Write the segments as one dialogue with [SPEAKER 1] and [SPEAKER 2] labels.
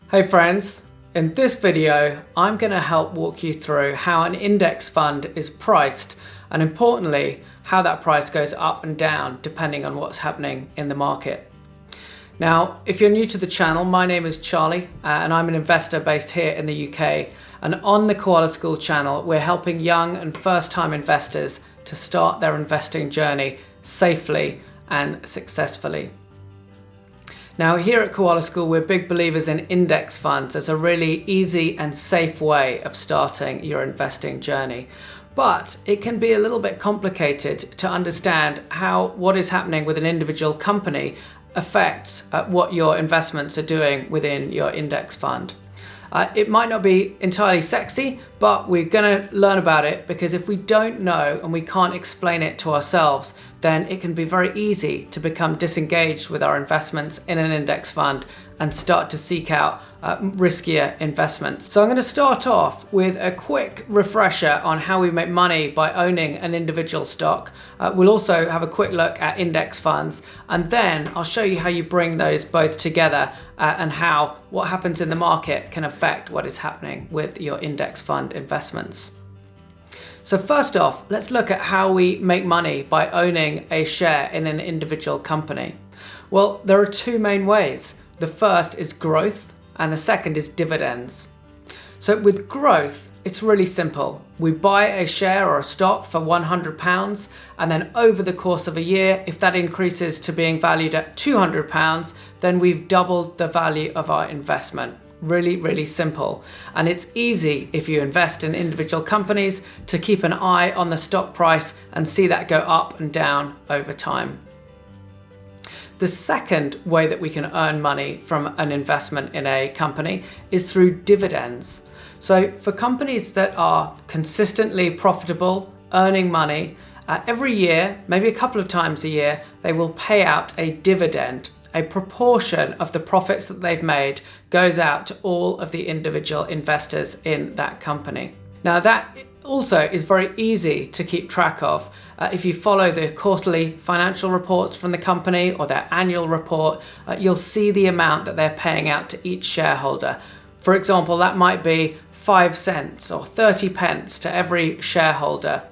[SPEAKER 1] Hey friends, in this video I'm going to help walk you through how an index fund is priced and importantly how that price goes up and down depending on what's happening in the market. Now if you're new to the channel, my name is Charlie and I'm an investor based here in the UK, and on the Koala School channel we're helping young and first-time investors to start their investing journey safely and successfully. Now here at Koala School we're big believers in index funds as a really easy and safe way of starting your investing journey. But it can be a little bit complicated to understand how what is happening with an individual company affects what your investments are doing within your index fund. It might not be entirely sexy, but we're going to learn about it, because if we don't know and we can't explain it to ourselves, then it can be very easy to become disengaged with our investments in an index fund and start to seek out riskier investments. So I'm going to start off with a quick refresher on how we make money by owning an individual stock. We'll also have a quick look at index funds, and then I'll show you how you bring those both together and how what happens in the market can affect what is happening with your index fund investments. So first off, let's look at how we make money by owning a share in an individual company. Well, there are two main ways. The first is growth and the second is dividends. So with growth, it's really simple. We buy a share or a stock for £100, and then over the course of a year, if that increases to being valued at £200, then we've doubled the value of our investment. Really simple. And it's easy if you invest in individual companies to keep an eye on the stock price and see that go up and down over time. The second way that we can earn money from an investment in a company is through dividends. So for companies that are consistently profitable, earning money, every year, maybe a couple of times a year, they will pay out a dividend. A proportion of the profits that they've made goes out to all of the individual investors in that company. Now that also is very easy to keep track of. If you follow the quarterly financial reports from the company or their annual report, you'll see the amount that they're paying out to each shareholder. For example, that might be 5 cents or 30 pence to every shareholder.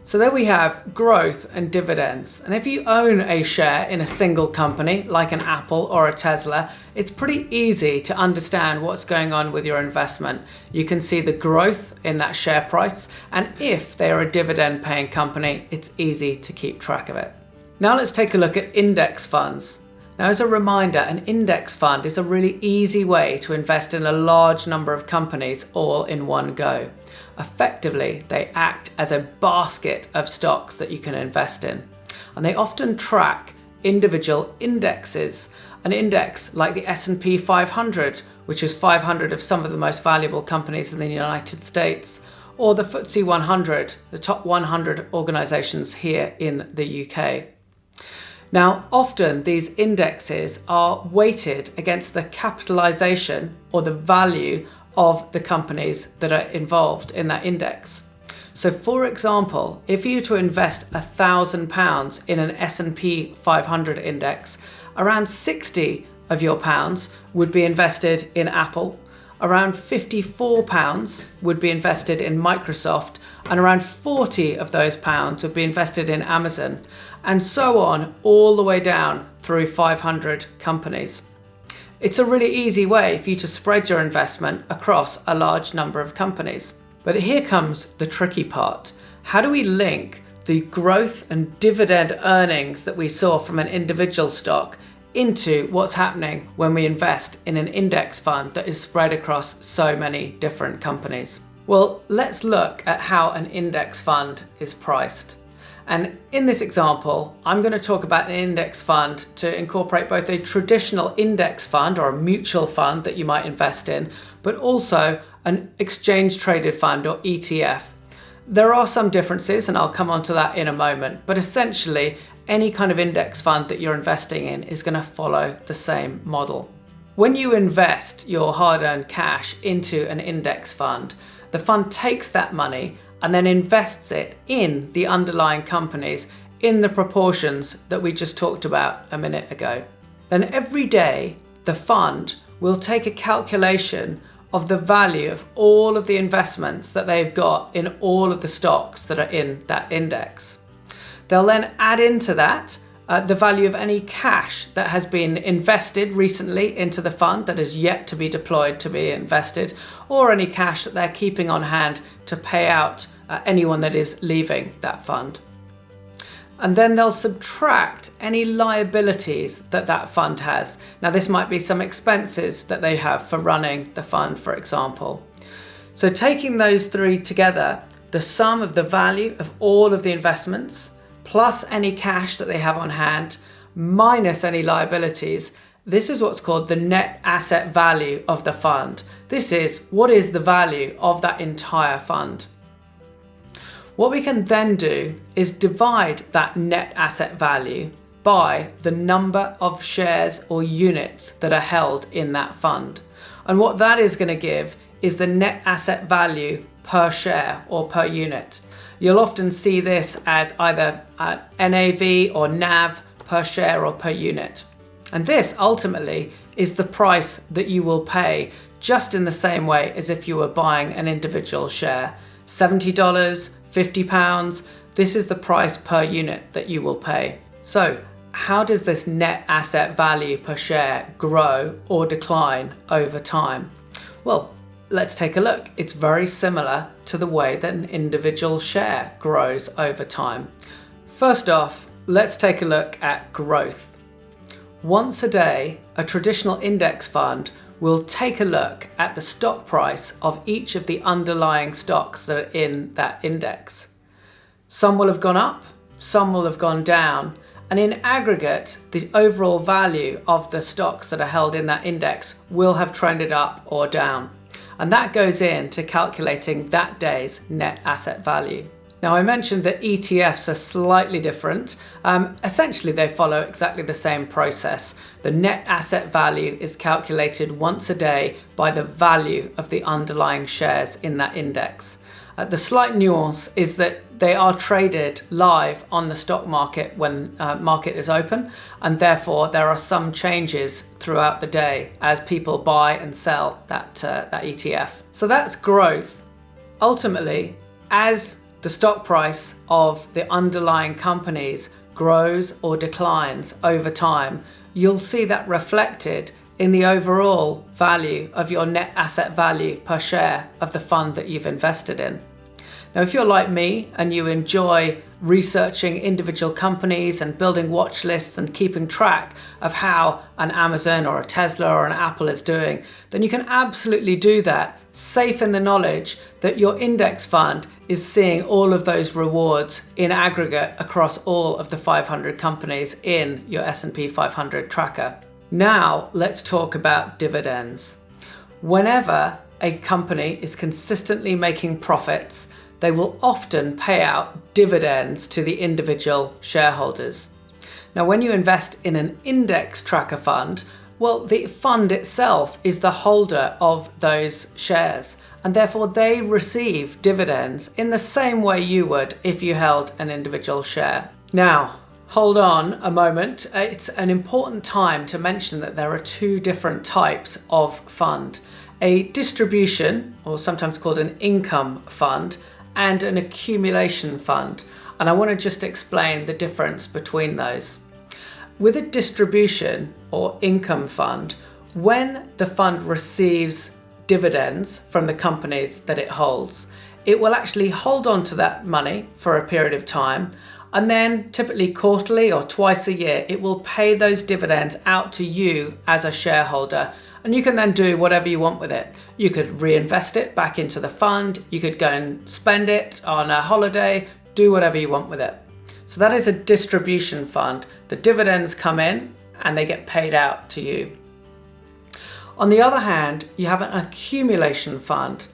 [SPEAKER 1] So there we have growth and dividends. And if you own a share in a single company, like an Apple or a Tesla, it's pretty easy to understand what's going on with your investment. You can see the growth in that share price, and if they are a dividend paying company, it's easy to keep track of it. Now let's take a look at index funds. Now as a reminder, an index fund is a really easy way to invest in a large number of companies all in one go. Effectively, they act as a basket of stocks that you can invest in, and they often track individual indexes. An index like the S&P 500, which is 500 of some of the most valuable companies in the United States, or the FTSE 100, the top 100 organizations here in the UK. Now, often these indexes are weighted against the capitalization or the value of the companies that are involved in that index. So for example, if you were to invest £1,000 in an S&P 500 index, around 60 of your pounds would be invested in Apple, around £54 would be invested in Microsoft, and around 40 of those pounds would be invested in Amazon, and so on all the way down through 500 companies. It's a really easy way for you to spread your investment across a large number of companies. But here comes the tricky part. How do we link the growth and dividend earnings that we saw from an individual stock into what's happening when we invest in an index fund that is spread across so many different companies? Well, let's look at how an index fund is priced. And in this example, I'm going to talk about an index fund to incorporate both a traditional index fund or a mutual fund that you might invest in, but also an exchange traded fund or ETF. There are some differences, and I'll come on to that in a moment, but essentially any kind of index fund that you're investing in is going to follow the same model. When you invest your hard-earned cash into an index fund, the fund takes that money and then invests it in the underlying companies in the proportions that we just talked about a minute ago. Then every day, the fund will take a calculation of the value of all of the investments that they've got in all of the stocks that are in that index. They'll then add into that the value of any cash that has been invested recently into the fund that is yet to be deployed to be invested, or any cash that they're keeping on hand to pay out anyone that is leaving that fund. And then they'll subtract any liabilities that that fund has. Now, this might be some expenses that they have for running the fund, for example. So taking those three together, the sum of the value of all of the investments plus any cash that they have on hand minus any liabilities, this is what's called the net asset value of the fund. This is what is the value of that entire fund. What we can then do is divide that net asset value by the number of shares or units that are held in that fund. And what that is going to give is the net asset value per share or per unit. You'll often see this as either NAV or NAV per share or per unit. And this ultimately is the price that you will pay, just in the same way as if you were buying an individual share. $70, £50, this is the price per unit that you will pay. So how does this net asset value per share grow or decline over time? Well, let's take a look. It's very similar to the way that an individual share grows over time. First off, let's take a look at growth. Once a day, a traditional index fund will take a look at the stock price of each of the underlying stocks that are in that index. Some will have gone up, some will have gone down, and in aggregate, the overall value of the stocks that are held in that index will have trended up or down. And that goes into calculating that day's net asset value. Now, I mentioned that ETFs are slightly different. Essentially, they follow exactly the same process. The net asset value is calculated once a day by the value of the underlying shares in that index. The slight nuance is that they are traded live on the stock market when market is open, and therefore there are some changes throughout the day as people buy and sell that ETF. So that's growth. Ultimately, as the stock price of the underlying companies grows or declines over time, you'll see that reflected in the overall value of your net asset value per share of the fund that you've invested in. Now, if you're like me and you enjoy researching individual companies and building watch lists and keeping track of how an Amazon or a Tesla or an Apple is doing, then you can absolutely do that, safe in the knowledge that your index fund is seeing all of those rewards in aggregate across all of the 500 companies in your S&P 500 tracker. Now, let's talk about dividends. Whenever a company is consistently making profits, they will often pay out dividends to the individual shareholders. Now, when you invest in an index tracker fund, well, the fund itself is the holder of those shares, and therefore they receive dividends in the same way you would if you held an individual share. Now, hold on a moment. It's an important time to mention that there are two different types of fund: a distribution, or sometimes called an income fund, and an accumulation fund. And I want to just explain the difference between those. With a distribution or income fund, when the fund receives dividends from the companies that it holds, it will actually hold on to that money for a period of time, and then typically quarterly or twice a year, it will pay those dividends out to you as a shareholder. And you can then do whatever you want with it. You could reinvest it back into the fund. You could go and spend it on a holiday, do whatever you want with it. So that is a distribution fund. The dividends come in and they get paid out to you. On the other hand, you have an accumulation fund.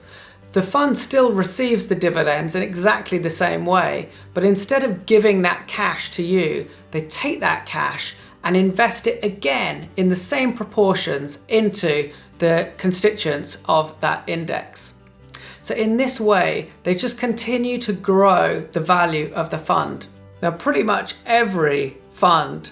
[SPEAKER 1] The fund still receives the dividends in exactly the same way, but instead of giving that cash to you, they take that cash and invest it again in the same proportions into the constituents of that index. So in this way, they just continue to grow the value of the fund. Now, pretty much every fund,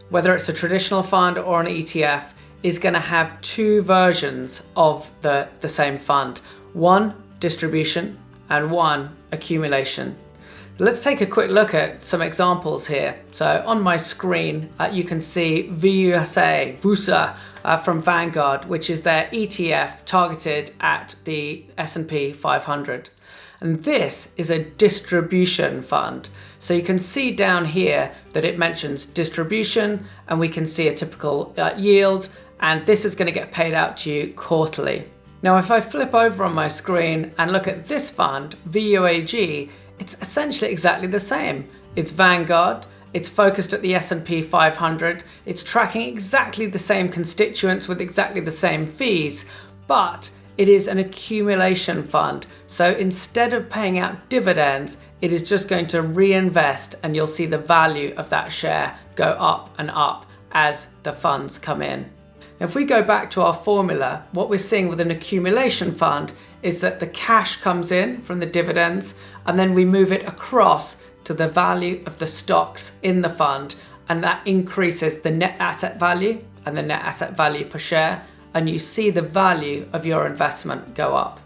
[SPEAKER 1] whether it's a traditional fund or an ETF, is going to have two versions of the same fund. One distribution and one accumulation. Let's take a quick look at some examples here. So on my screen, you can see VUSA from Vanguard, which is their ETF targeted at the S&P 500. And this is a distribution fund. So you can see down here that it mentions distribution, and we can see a typical yield, and this is going to get paid out to you quarterly. Now, if I flip over on my screen and look at this fund, VUAG, it's essentially exactly the same. It's Vanguard, it's focused at the S&P 500, it's tracking exactly the same constituents with exactly the same fees, but it is an accumulation fund. So instead of paying out dividends, it is just going to reinvest, and you'll see the value of that share go up and up as the funds come in. If we go back to our formula, what we're seeing with an accumulation fund is that the cash comes in from the dividends, and then we move it across to the value of the stocks in the fund, and that increases the net asset value and the net asset value per share, and you see the value of your investment go up.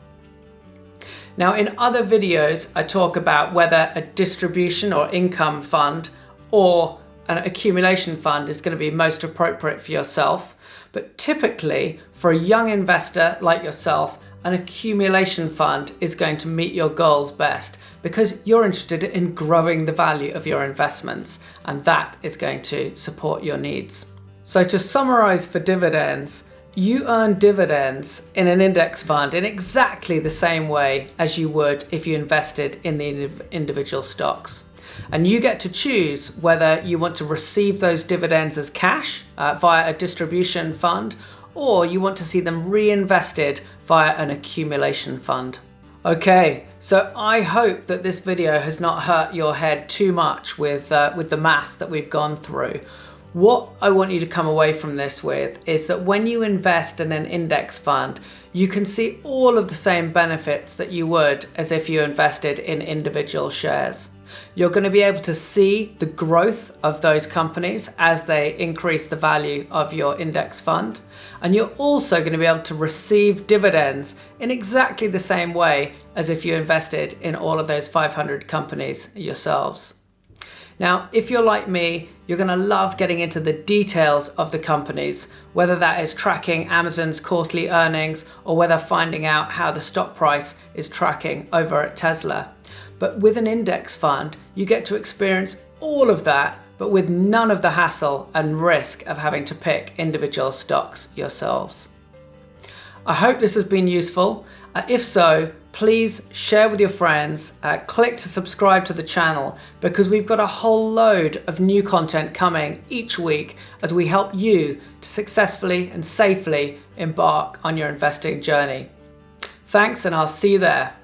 [SPEAKER 1] Now, in other videos, I talk about whether a distribution or income fund or an accumulation fund is going to be most appropriate for yourself. But typically, for a young investor like yourself, an accumulation fund is going to meet your goals best, because you're interested in growing the value of your investments, and that is going to support your needs. So to summarize for dividends, you earn dividends in an index fund in exactly the same way as you would if you invested in the individual stocks. And you get to choose whether you want to receive those dividends as cash via a distribution fund, or you want to see them reinvested via an accumulation fund. Okay, so I hope that this video has not hurt your head too much with the maths that we've gone through. What I want you to come away from this with is that when you invest in an index fund, you can see all of the same benefits that you would as if you invested in individual shares. You're going to be able to see the growth of those companies as they increase the value of your index fund. And you're also going to be able to receive dividends in exactly the same way as if you invested in all of those 500 companies yourselves. Now, if you're like me, you're going to love getting into the details of the companies, whether that is tracking Amazon's quarterly earnings or whether finding out how the stock price is tracking over at Tesla. But with an index fund, you get to experience all of that, but with none of the hassle and risk of having to pick individual stocks yourselves. I hope this has been useful. If so, please share with your friends, click to subscribe to the channel, because we've got a whole load of new content coming each week as we help you to successfully and safely embark on your investing journey. Thanks, and I'll see you there.